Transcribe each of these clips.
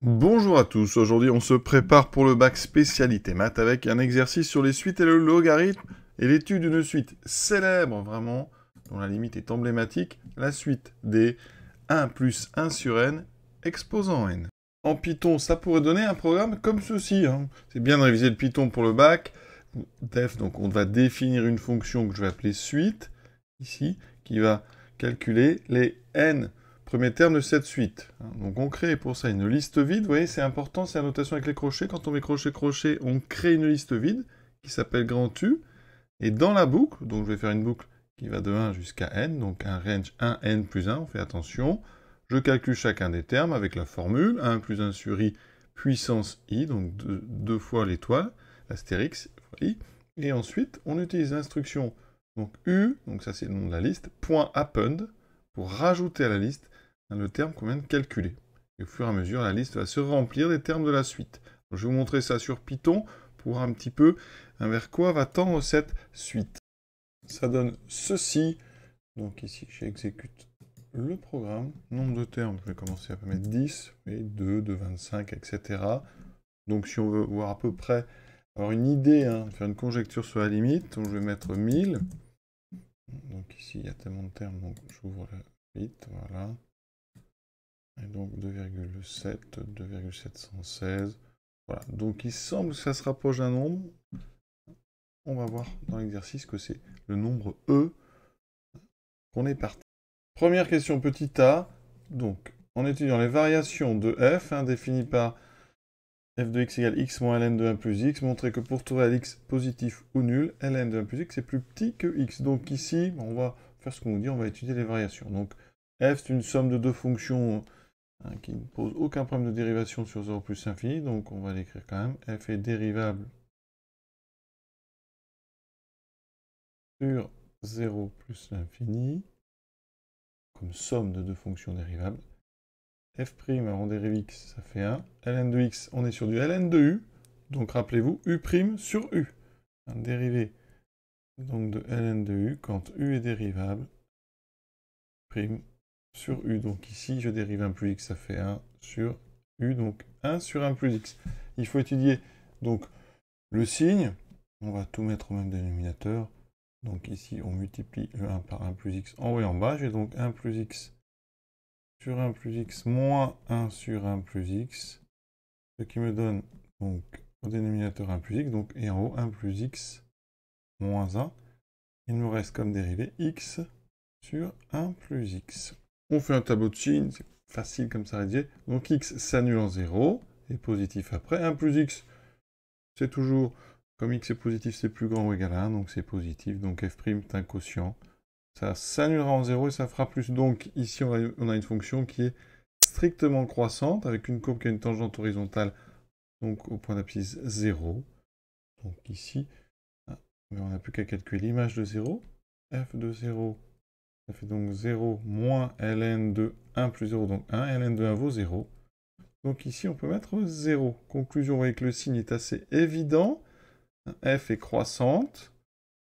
Bonjour à tous, aujourd'hui on se prépare pour le bac spécialité maths avec un exercice sur les suites et le logarithme et l'étude d'une suite célèbre vraiment, dont la limite est emblématique, la suite des 1 plus 1 sur n exposant n. En Python, ça pourrait donner un programme comme ceci, hein. C'est bien de réviser le Python pour le bac. Def, donc on va définir une fonction que je vais appeler suite, ici, qui va calculer les n premier terme de cette suite. Donc on crée pour ça une liste vide. Vous voyez, c'est important, c'est la notation avec les crochets. Quand on met crochet, on crée une liste vide qui s'appelle grand U. Et dans la boucle, donc je vais faire une boucle qui va de 1 jusqu'à n, donc un range 1, n plus 1, on fait attention. Je calcule chacun des termes avec la formule 1 plus 1 sur i puissance i, donc deux fois l'étoile, l'astérix, i. Et ensuite, on utilise l'instruction donc u, donc ça c'est le nom de la liste, .append, pour rajouter à la liste le terme qu'on vient de calculer. Et au fur et à mesure, la liste va se remplir des termes de la suite. Donc, je vais vous montrer ça sur Python pour voir un petit peu vers quoi va tendre cette suite. Ça donne ceci. Donc ici, j'exécute le programme. Nombre de termes, je vais commencer à mettre 10, et 2, 25, etc. Donc si on veut voir à peu près, avoir une idée, faire une conjecture sur la limite, donc je vais mettre 1000. Donc ici, il y a tellement de termes, donc j'ouvre la 8, voilà. Et donc 2,7, 2,716. Voilà, donc il semble que ça se rapproche d'un nombre. On va voir dans l'exercice que c'est le nombre E qu'on est parti. Première question, petit a. Donc, en étudiant les variations de f, définies par f de x égale x moins ln de 1 plus x, montrer que pour trouver x positif ou nul, ln de 1 plus x est plus petit que x. Donc ici, on va faire ce qu'on nous dit, on va étudier les variations. Donc, f, c'est une somme de deux fonctions qui ne pose aucun problème de dérivation sur 0 plus infini, donc on va l'écrire quand même. F est dérivable sur 0 plus l'infini, comme somme de deux fonctions dérivables. F', alors on dérive x, ça fait 1. ln de x, on est sur du ln de u, donc rappelez-vous, u' sur u. Un dérivé donc de ln de u, quand u est dérivable, prime sur u. Donc ici, je dérive 1 plus x, ça fait 1 sur u, donc 1 sur 1 plus x. Il faut étudier donc le signe. On va tout mettre au même dénominateur. Donc ici, on multiplie le 1 par 1 plus x en haut et en bas. J'ai donc 1 plus x sur 1 plus x moins 1 sur 1 plus x. Ce qui me donne donc au dénominateur 1 plus x. Donc, et en haut, 1 plus x moins 1. Il me reste comme dérivée x sur 1 plus x. On fait un tableau de signes, c'est facile comme ça à rédiger. Donc x s'annule en 0, et positif après. 1 plus x, c'est toujours, comme x est positif, c'est plus grand ou égal à 1, donc c'est positif. Donc f' est un quotient. Ça s'annulera en 0 et ça fera plus. Donc ici, on a une fonction qui est strictement croissante, avec une courbe qui a une tangente horizontale, donc au point d'abscisse 0. Donc ici, on n'a plus qu'à calculer l'image de 0. F de 0, ça fait donc 0 moins ln de 1 plus 0, donc 1. ln de 1 vaut 0. Donc ici, on peut mettre 0. Conclusion, vous voyez que le signe est assez évident. F est croissante,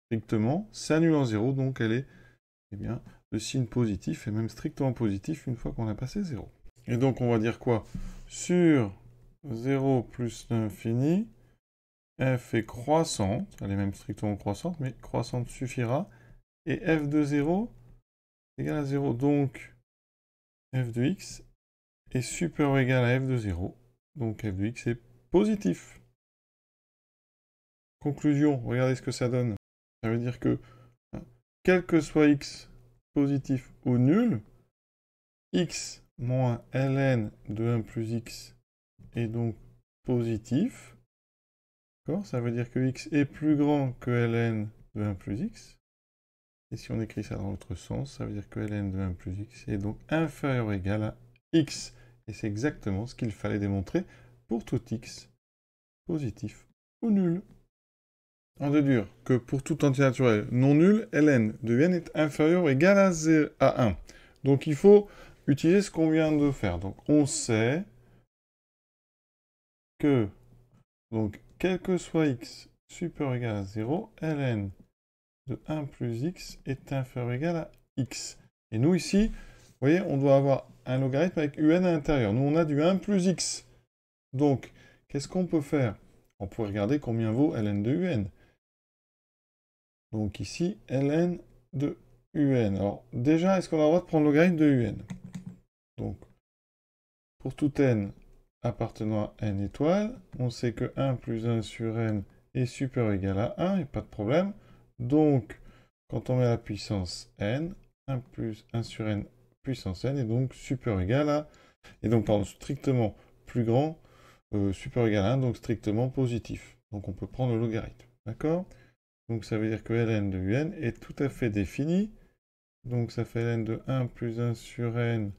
strictement, s'annule en 0, donc elle est, eh bien, le signe positif est même strictement positif une fois qu'on a passé 0. Et donc, on va dire quoi? Sur 0 plus l'infini, f est croissante, elle est même strictement croissante, mais croissante suffira, et f de 0 égale à 0. Donc, f de x est supérieur ou égal à f de 0. Donc, f de x est positif. Conclusion, regardez ce que ça donne. Ça veut dire que, quel que soit x, positif ou nul, x moins ln de 1 plus x est donc positif. D'accord? Ça veut dire que x est plus grand que ln de 1 plus x. Et si on écrit ça dans l'autre sens, ça veut dire que ln de 1 plus x est donc inférieur ou égal à x. Et c'est exactement ce qu'il fallait démontrer pour tout x, positif ou nul. On déduire que pour tout entier naturel non nul, ln de n est inférieur ou égal à 1. Donc il faut utiliser ce qu'on vient de faire. Donc on sait que, donc, quel que soit x supérieur ou égal à 0, ln de 1 plus x est inférieur ou égal à x. Et nous ici, vous voyez, on doit avoir un logarithme avec un à l'intérieur. Nous on a du 1 plus x. Donc, qu'est-ce qu'on peut faire? On pourrait regarder combien vaut ln de un. Donc ici, ln de un. Alors, déjà, est-ce qu'on a le droit de prendre le logarithme de un? Donc, pour tout n appartenant à n étoiles, on sait que 1 plus 1 sur n est supérieur ou égal à 1, et pas de problème. Donc, quand on met la puissance n, 1 plus 1 sur n puissance n est donc supérieur ou égal à... Et donc, pardon, strictement plus grand, supérieur ou égal à 1, donc strictement positif. Donc, on peut prendre le logarithme. D'accord? Donc, ça veut dire que ln de un est tout à fait défini. Donc, ça fait ln de 1 plus 1 sur n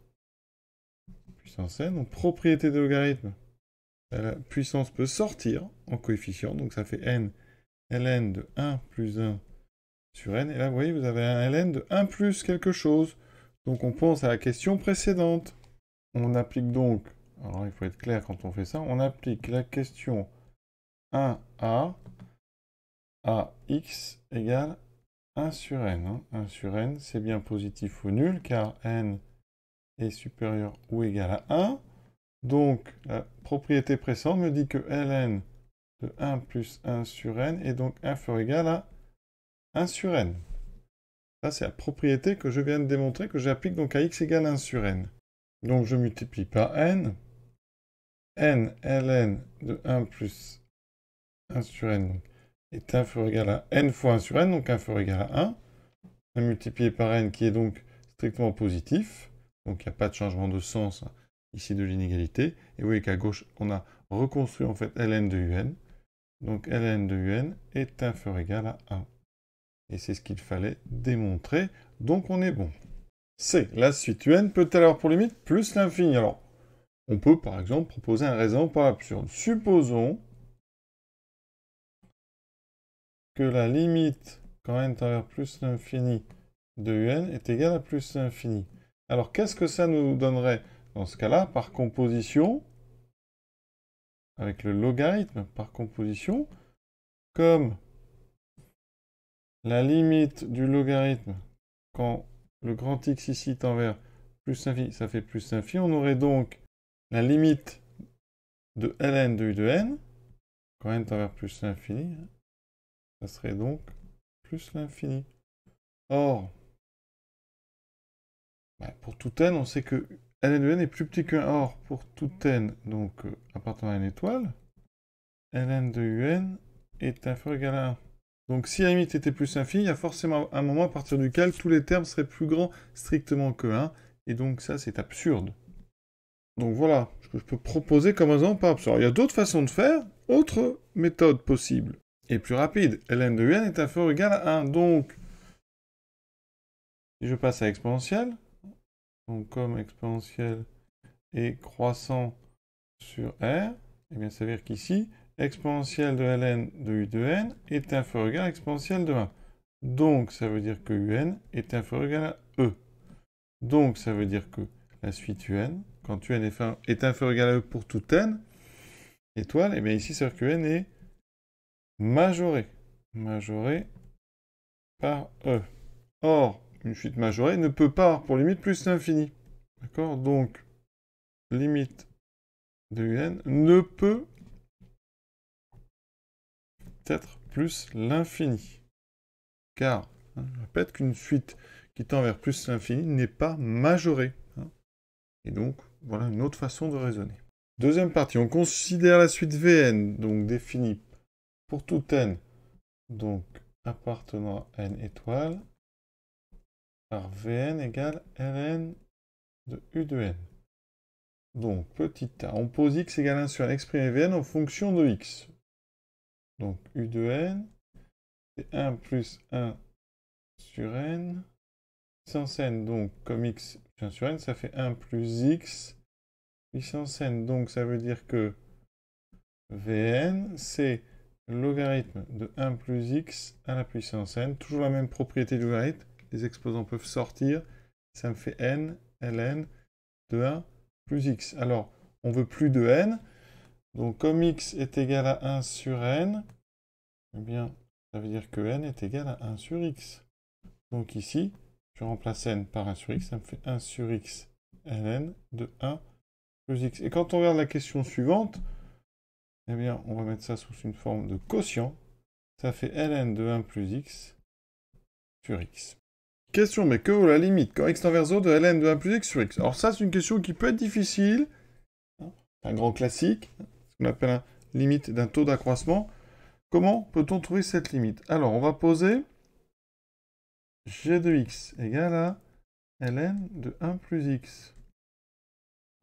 puissance n. Donc, propriété de logarithme. La puissance peut sortir en coefficient. Donc, ça fait n ln de 1 plus 1 sur n. Et là, vous voyez, vous avez un ln de 1 plus quelque chose. Donc, on pense à la question précédente. On applique donc, alors il faut être clair quand on fait ça, on applique la question 1a à x égale 1 sur n. Hein. 1 sur n, c'est bien positif ou nul, car n est supérieur ou égal à 1. Donc, la propriété précédente me dit que ln de 1 plus 1 sur n est donc inférieur ou égal à 1 sur n. Ça, c'est la propriété que je viens de démontrer, que j'applique donc à x égale 1 sur n. Donc, je multiplie par n. n ln de 1 plus 1 sur n donc, est inférieur ou égal à n fois 1 sur n, donc inférieur ou égal à 1. On a multiplié par n qui est donc strictement positif. Donc, il n'y a pas de changement de sens ici de l'inégalité. Et vous voyez qu'à gauche, on a reconstruit en fait ln de un. Donc, ln de un est inférieur ou égal à 1. Et c'est ce qu'il fallait démontrer. Donc, on est bon. C. La suite un peut-elle avoir pour limite plus l'infini? Alors, on peut par exemple proposer un raisonnement par absurde. Supposons que la limite, quand n tend vers plus l'infini de un, est égale à plus l'infini. Alors, qu'est-ce que ça nous donnerait dans ce cas-là, par composition, avec le logarithme par composition, comme la limite du logarithme, quand le grand X ici tend vers plus l'infini, ça fait plus l'infini, on aurait donc la limite de ln de u de n, quand n tend vers plus l'infini, ça serait donc plus l'infini. Or, pour tout n, on sait que ln de n est plus petit que 1. Or, pour tout n, donc appartenant à une étoile, ln de un est inférieur ou égal à 1. Donc si la limite était plus infini, il y a forcément un moment à partir duquel tous les termes seraient plus grands strictement que 1. Et donc ça, c'est absurde. Donc voilà ce que je peux proposer comme raisonnement par absurde. Il y a d'autres façons de faire, autres méthodes possibles. Et plus rapide, ln de un est inférieur ou égal à 1. Donc, si je passe à exponentielle, donc comme exponentielle est croissant sur r, eh bien ça veut dire qu'ici, exponentielle de ln de u de n est inférieur ou égal à exponentielle de 1. Donc, ça veut dire que un est inférieur ou égal à e. Donc, ça veut dire que la suite un, quand un est inférieur ou égal à e pour tout n, étoile, et bien ici, ça veut dire que n est majoré. Majoré par e. Or, une suite majorée ne peut pas avoir pour limite plus l'infini. D'accord? Donc, limite de un ne peut être plus l'infini. Car, je répète qu'une suite qui tend vers plus l'infini n'est pas majorée. Et donc, voilà une autre façon de raisonner. Deuxième partie, on considère la suite Vn, donc définie pour tout n, donc appartenant à n étoiles, par Vn égale ln de u de n. Donc, petit a, on pose x égale 1 sur n, exprimer Vn en fonction de x. Donc, u de n, c'est 1 plus 1 sur n, puissance n, donc comme x sur n, ça fait 1 plus x puissance n. Donc ça veut dire que Vn, c'est le logarithme de 1 plus x à la puissance n. Toujours la même propriété du logarithme. Les exposants peuvent sortir. Ça me fait n, ln, de 1 plus x. Alors, on veut plus de n. Donc comme x est égal à 1 sur n, eh bien, ça veut dire que n est égal à 1 sur x. Donc ici, je remplace n par 1 sur x, ça me fait 1 sur x ln de 1 plus x. Et quand on regarde la question suivante, eh bien, on va mettre ça sous une forme de quotient. Ça fait ln de 1 plus x sur x. Question, mais que vaut la limite quand x tend vers 0 de ln de 1 plus x sur x? Alors ça, c'est une question qui peut être difficile. Un grand classique, ce qu'on appelle la limite d'un taux d'accroissement. Comment peut-on trouver cette limite? Alors, on va poser g de x égale à ln de 1 plus x.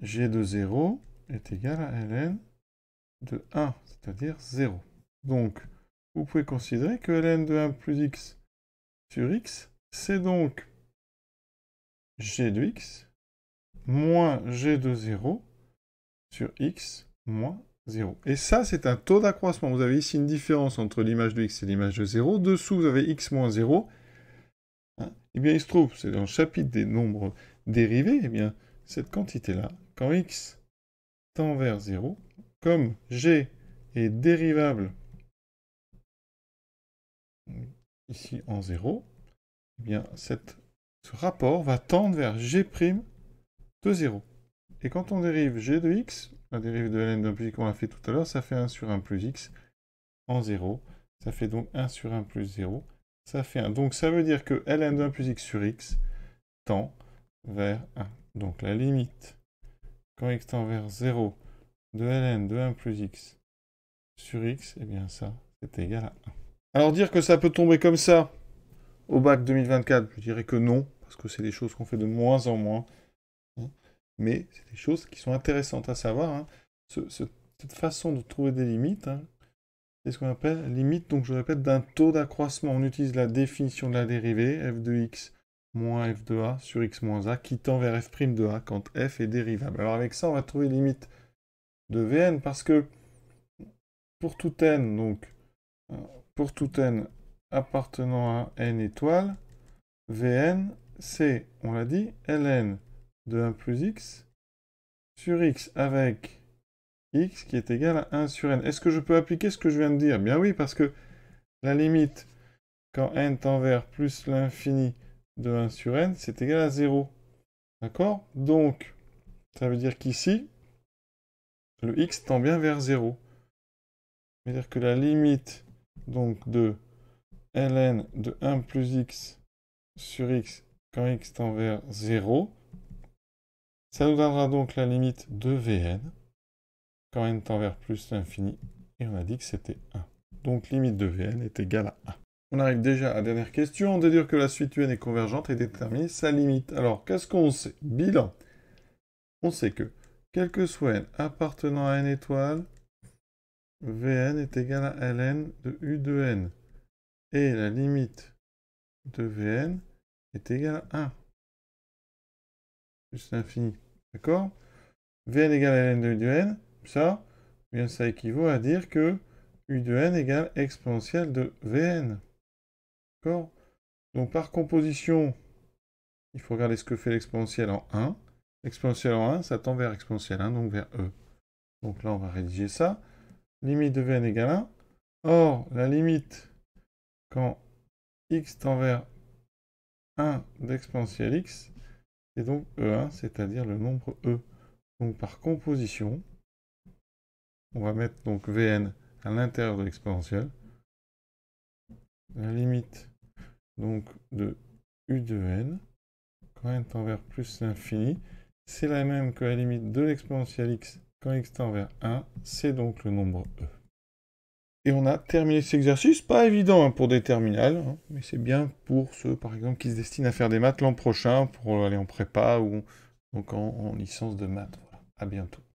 g de 0 est égal à ln de 1, c'est-à-dire 0. Donc, vous pouvez considérer que ln de 1 plus x sur x, c'est donc g de x moins g de 0 sur x moins 0. Et ça, c'est un taux d'accroissement. Vous avez ici une différence entre l'image de x et l'image de 0. Dessous, vous avez x moins 0. Hein, eh bien, il se trouve, c'est dans le chapitre des nombres dérivés, eh bien, cette quantité-là, quand x tend vers 0, comme g est dérivable ici en 0, eh bien, ce rapport va tendre vers g' de 0. Et quand on dérive g de x, la dérivée de ln d'un plus x qu'on a fait tout à l'heure, ça fait 1 sur 1 plus x en 0. Ça fait donc 1 sur 1 plus 0. Ça fait 1. Donc ça veut dire que ln de 1 plus x sur x tend vers 1. Donc la limite, quand x tend vers 0, de ln de 1 plus x sur x, eh bien ça, c'est égal à 1. Alors dire que ça peut tomber comme ça au bac 2024, je dirais que non, parce que c'est des choses qu'on fait de moins en moins. Mais c'est des choses qui sont intéressantes à savoir. Hein. Cette façon de trouver des limites, hein, c'est ce qu'on appelle limite, donc je répète, d'un taux d'accroissement. On utilise la définition de la dérivée, f de x moins f de a sur x moins a, qui tend vers f' de a quand f est dérivable. Alors avec ça, on va trouver limite de Vn, parce que pour tout n, donc pour tout n appartenant à n étoiles, Vn, c'est, on l'a dit, ln de 1 plus x sur x avec x qui est égal à 1 sur n. Est-ce que je peux appliquer ce que je viens de dire? Bien oui, parce que la limite, quand n tend vers plus l'infini de 1 sur n, c'est égal à 0. D'accord? Donc, ça veut dire qu'ici, le x tend bien vers 0. C'est-à-dire que la limite donc de ln de 1 plus x sur x quand x tend vers 0, ça nous donnera donc la limite de Vn quand n tend vers plus l'infini, et on a dit que c'était 1. Donc limite de Vn est égale à 1. On arrive déjà à la dernière question, on déduire que la suite UN est convergente et déterminer sa limite. Alors, qu'est-ce qu'on sait? Bilan. On sait que, quel que soit n appartenant à n étoile, Vn est égal à ln de u de n. Et la limite de Vn est égale à 1. Plus l'infini. D'accord? Vn égale à ln de u de n, ça, bien ça équivaut à dire que u de n égale exponentielle de Vn. D'accord? Donc par composition, il faut regarder ce que fait l'exponentielle en 1. L'exponentielle en 1, ça tend vers exponentielle 1, donc vers e. Donc là, on va rédiger ça. Limite de Vn égale 1. Or, la limite, quand x tend vers 1 d'exponentielle x, c'est donc E1, c'est-à-dire le nombre E. Donc par composition, on va mettre donc Vn à l'intérieur de l'exponentielle. La limite donc de u de n, quand n tend vers plus l'infini, c'est la même que la limite de l'exponentielle x quand x tend vers 1, c'est donc le nombre E. Et on a terminé cet exercice, pas évident hein, pour des terminales, hein, mais c'est bien pour ceux par exemple qui se destinent à faire des maths l'an prochain, pour aller en prépa ou donc en licence de maths. Voilà. À bientôt.